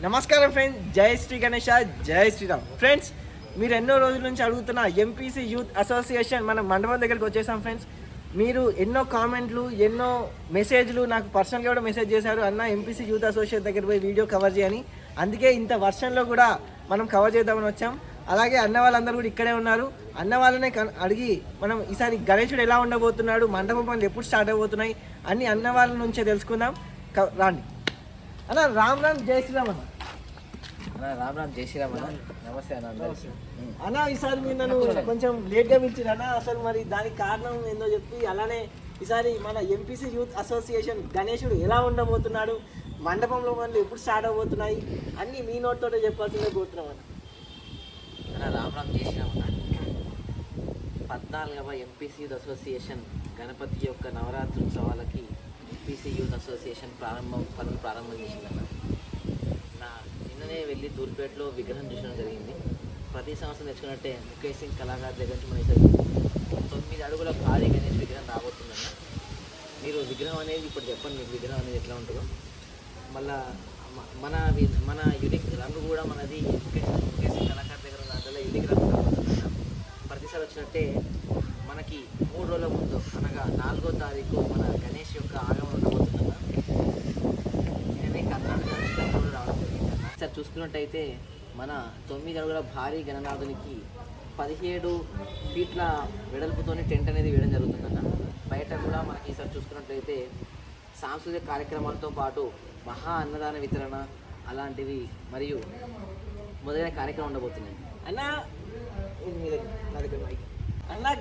నమస్కారం ఫ్రెండ్స్, జై శ్రీ గణేష, జై శ్రీరామ్. ఫ్రెండ్స్, మీరు ఎన్నో రోజుల నుంచి అడుగుతున్న ఎంపీసీ యూత్ అసోసియేషన్ మన మండపం దగ్గరికి వచ్చేసాం. ఫ్రెండ్స్, మీరు ఎన్నో కామెంట్లు, ఎన్నో మెసేజ్లు నాకు పర్సనల్గా కూడా మెసేజ్ చేశారు, అన్న ఎంపీసీ యూత్ అసోసియేషన్ దగ్గర పోయి వీడియో కవర్ చేయని. అందుకే ఇంత వర్షంలో కూడా మనం కవర్ చేద్దామని వచ్చాం. అలాగే అన్న వాళ్ళందరూ కూడా ఇక్కడే ఉన్నారు. అన్న వాళ్ళనే అడిగి మనం ఈసారి గణేశుడు ఎలా ఉండబోతున్నాడు, మండపం పనులు ఎప్పుడు స్టార్ట్ అవబోతున్నాయి అన్ని అన్న వాళ్ళ నుంచే తెలుసుకుందాం. రాండి అన్న. రామ్ రామ్, జై శ్రీరామ్ అన్న. రామ్ రామ్, జై శ్రీరామ్ అన్న. నమస్తే అన్న. అన్న, ఈసారి మీరు నన్ను కొంచెం లేట్గా పిలిచారు అన్న. అసలు మరి దానికి కారణం ఏందో చెప్పి, అలానే ఈసారి మన ఎంపీసీ యూత్ అసోసియేషన్ గణేశుడు ఎలా ఉండబోతున్నాడు, మండపంలో పనులు ఎప్పుడు స్టార్ట్ అవబోతున్నాయి అన్నీ మీ నోట్తో చెప్పాల్సిందే కోరుతున్నాం అన్న. రామ్ రామ్, జై శ్రీరామ్ అన్న. 14వ ఎంపీసీ యూత్ అసోసియేషన్ గణపతి యొక్క నవరాత్రి ఉత్సవాలకి ఎంపీసీ యూత్ అసోసియేషన్ ప్రారంభం చేసిందన్న. నిన్ననే వెళ్ళి దూర్పేటలో విగ్రహం చూసడం జరిగింది. ప్రతి సంవత్సరం తెచ్చుకున్నట్టే ముఖేష్ సింగ్ కళాకారు దగ్గర నుంచి మన 9 అడుగుల భారీ గణేష్ విగ్రహం రాబోతుందన్న. మీరు విగ్రహం అనేది ఇప్పుడు చెప్పండి, మీకు విగ్రహం అనేది ఎట్లా ఉంటుందో. మళ్ళా మన యూనిక్ రంగు కూడా మనది ముఖేష్ సింగ్ కళాకారు దగ్గర ఉన్న దాంట్లో యూనిక్ రంగు రాబోతుందన్న. ప్రతిసారి వచ్చినట్టే మనకి 3 రోజుల ముందు అనగా 4వ తారీఖు మన గణేష్ యొక్క ఆగమనం ఉండబోతుందన్న. నేనే కర్ణాటక నుంచి రావడం జరిగిందన్న. సార్ చూసుకున్నట్టయితే మన 9 అడుగుల భారీ గణనాథునికి 17 ఫీట్ల వెడల్పుతోనే టెంట్ అనేది వేయడం జరుగుతుందన్న. బయట కూడా మనకి ఈసారి చూసుకున్నట్లయితే సాంస్కృతిక కార్యక్రమాలతో పాటు మహా అన్నదాన వితరణ అలాంటివి మరియు మొదలైన కార్యక్రమం ఉండబోతున్నాయి అన్న.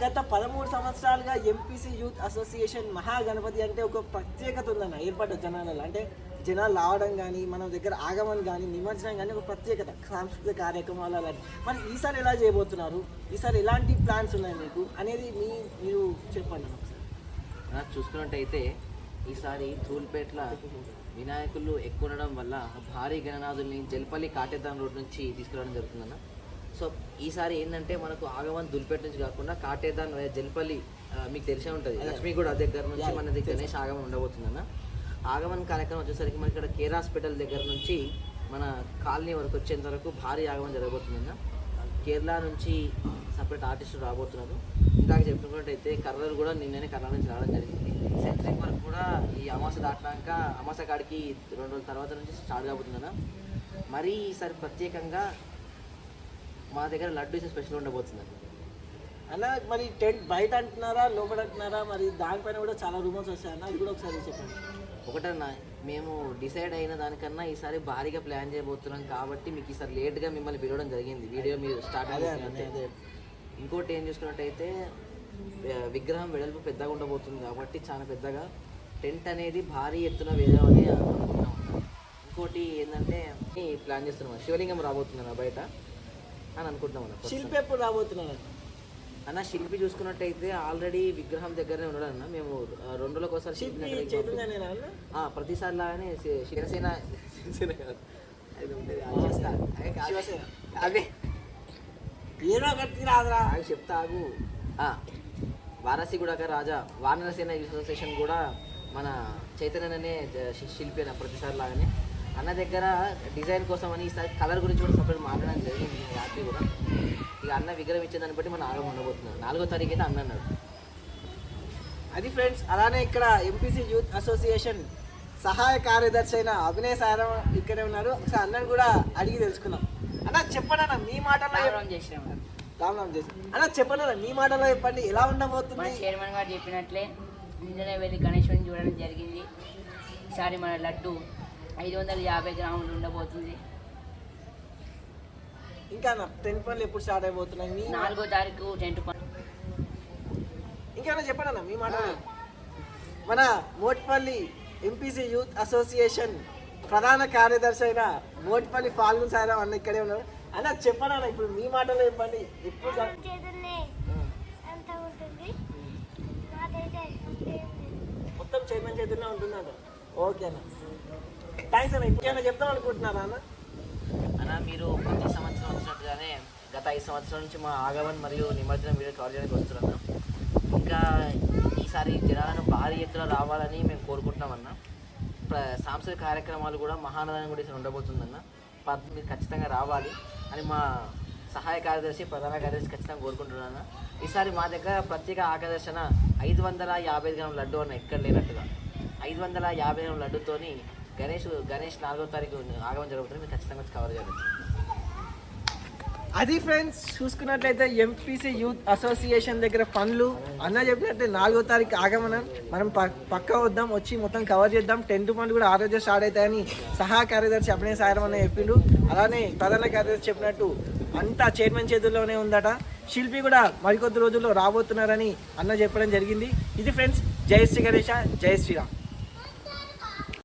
గత 13 సంవత్సరాలుగా ఎంపీసీ యూత్ అసోసియేషన్ మహాగణపతి అంటే ఒక ప్రత్యేకత ఉందన్న ఏర్పడ్డ జనాలలో. అంటే జనాలు రావడం కానీ, మన దగ్గర ఆగమనం కానీ, నిమజ్జనం కానీ ఒక ప్రత్యేకత, సాంస్కృతిక కార్యక్రమాలు అలాంటి. మరి ఈసారి ఎలా చేయబోతున్నారు, ఈసారి ఎలాంటి ప్లాన్స్ ఉన్నాయి మీకు అనేది మీరు చెప్పండి ఒకసారి. చూసుకున్నట్టయితే ఈసారి ధూల్పేట్ల వినాయకులు ఎక్కువ ఉండడం వల్ల భారీ గణనాథుల్ని జల్పల్లి కాటేదాన్ రోడ్ నుంచి తీసుకురావడం జరుగుతుందన్న. సో ఈసారి ఏంటంటే మనకు ఆగమన్ ధూల్పేట నుంచి కాకుండా కాటేదాన్ జల్పల్లి మీకు తెలిసే ఉంటుంది, లక్ష్మీగూడ దగ్గర నుంచి మనది గణేష్ ఆగమన్ ఉండబోతుందన్న. ఆగమన్ కార్యక్రమం వచ్చేసరికి మన ఇక్కడ కేర్ హాస్పిటల్ దగ్గర నుంచి మన కాలనీ వరకు వచ్చేంత వరకు భారీ ఆగమనం జరగబోతుందన్న. కేరళ నుంచి సపరేట్ ఆర్టిస్టులు రాబోతున్నారు. ఇందాక చెప్పుకున్నట్టయితే కర్రలు కూడా నిన్ననే కర్ర నుంచి రావడం జరిగింది. సెంట్రింగ్ వర్క్ కూడా ఈ అమాస దాటినాక అమాస కాడికి 2 రోజుల తర్వాత నుంచి స్టార్ట్ కాబోతుందన్న. మరీ ఈసారి ప్రత్యేకంగా మా దగ్గర లడ్డు స్పెషల్ ఉండబోతుందండి అన్న. మరి టెంట్ బయట అంటున్నారా, లోపల అంటున్నారా? మరి దానిపైన కూడా చాలా రూమర్స్ వస్తాయన్న, అది కూడా ఒకసారి చెప్పండి. ఒకటన్నా, మేము డిసైడ్ అయిన దానికన్నా ఈసారి భారీగా ప్లాన్ చేయబోతున్నాం కాబట్టి మీకు ఈసారి లేట్గా మిమ్మల్ని పిలవడం జరిగింది. వీడియో మీరు స్టార్ట్ అయ్యింది. ఇంకోటి ఏం చూసుకున్నట్టయితే విగ్రహం వెడల్పు పెద్దగా ఉండబోతుంది కాబట్టి చాలా పెద్దగా టెంట్ అనేది భారీ ఎత్తున వేద్దామని అనుకుంటున్నాం. ఇంకోటి ఏంటంటే ప్లాన్ చేస్తున్నాం, శివలింగం రాబోతుందన్న బయట అని అనుకుంటున్నాం అన్న. శిల్పి ఎప్పుడు రాబోతున్నాను అన్న? శిల్పి చూసుకున్నట్టయితే ఆల్రెడీ విగ్రహం దగ్గరనే ఉన్నాడు అన్న. మేము 2 రోజులకు ఒకసారి ప్రతిసారి లాగానే శివసేన అదే ఏదో కట్టి రాదురా అది చెప్తా ఆగు. వారాసిగూడ రాజా వానరసేన అసోసియేషన్ కూడా మన చైతన్యనే శిల్పి అన్న ప్రతిసారి లాగానే. అన్న దగ్గర డిజైన్ కోసం అని ఈసారి కలర్ గురించి కూడా సపరేట్ మాట్లాడడం జరిగింది రాత్రి కూడా. ఇక అన్న విగ్రహం ఇచ్చేదాన్ని బట్టి మన ఆగమనం ఉండబోతున్నాడు. 4వ తారీఖు అయితే అన్న అన్నాడు. అది ఫ్రెండ్స్. అలానే ఇక్కడ ఎంపీసీ యూత్ అసోసియేషన్ సహాయ కార్యదర్శి అయిన అభినయ్ సారం ఇక్కడే ఉన్నారు. ఒకసారి అన్నను కూడా అడిగి తెలుసుకున్నాం. అన్న చెప్పండి అన్న, మీ మాటల్లో రామ్ చేసి అన్న చెప్పండి అన్న, మీ మాటల్లో చెప్పండి ఎలా ఉండబోతుంది. చైర్మన్ గారు చెప్పినట్లే నిన్ననే వెళ్ళి గణేశుడిని చూడడం జరిగింది. ఈసారి మన లడ్డు 550 గ్రాములు ఉండబోతుంది. ఇంకా టెంట్ పనులు ఎప్పుడు స్టార్ట్ అయిపోతున్నాయి? 4వ తారీఖు టెంట్ పనులు. ఇంకేమైనా చెప్పండి అన్న మీ మాట. మన మోట్పల్లి ఎంపీసీ యూత్ అసోసియేషన్ ప్రధాన కార్యదర్శి అయిన మోట్పల్లి ఫాల్గున్ సాయిరాం అన్న ఇక్కడే ఉన్నారు. అన్న చెప్పండి అన్న, ఇప్పుడు మీ మాటలో చెప్పండి. ఎప్పుడు మొత్తం చైర్మన్ చేతుల్లో ఉంటుందంట. ఓకే అన్న, థ్యాంక్స్ అన్న. ఇంకేమైనా చెప్తాం అనుకుంటున్నారా అన్న? అన్న, మీరు ప్రతి సంవత్సరం వచ్చినట్టుగానే గత 5 సంవత్సరాల నుంచి మా ఆగమన్ మరియు నిమజ్జనం వీడియో కవర్ చేయడానికి వస్తున్నాం. ఇంకా ఈసారి జనాలను భారీ ఎత్తున రావాలని మేము కోరుకుంటున్నామన్నా. సాంస్కృతిక కార్యక్రమాలు కూడా మహానదానం కూడా ఉండబోతుందన్న. మీరు ఖచ్చితంగా రావాలి అని మా సహాయ కార్యదర్శి ప్రధాన కార్యదర్శి ఖచ్చితంగా కోరుకుంటున్నాను. ఈసారి మా దగ్గర ప్రత్యేక ఆకర్షణ 550 గ్రాముల లడ్డు అన్న ఎక్కడ లేనట్టుగా 550 గ్రాముల లడ్డుతోని గణేష్ 4వ తారీఖు ఆగమనం జరుగుతుంది. మీరు ఖచ్చితంగా వచ్చి కవర్ చేయాలి. అది ఫ్రెండ్స్ చూసుకున్నట్లయితే ఎంపీసీ యూత్ అసోసియేషన్ దగ్గర పనులు అన్న చెప్పినట్టే 4వ తారీఖు ఆగమనం. మనం పక్కా వద్దాం, వచ్చి మొత్తం కవర్ చేద్దాం. టెంట్ పనులు కూడా ఆ రోజే స్టార్ట్ అవుతాయని సహాయ కార్యదర్శి అప్పుడే సాయం అన్న చెప్పిండు. అలానే ప్రధాన కార్యదర్శి చెప్పినట్టు అంతా చైర్మన్ చేతుల్లోనే ఉందట. శిల్పి కూడా మరికొద్ది రోజుల్లో రాబోతున్నారని అన్న చెప్పడం జరిగింది. ఇది ఫ్రెండ్స్, జై శ్రీ గణేష, జై శ్రీరామ్.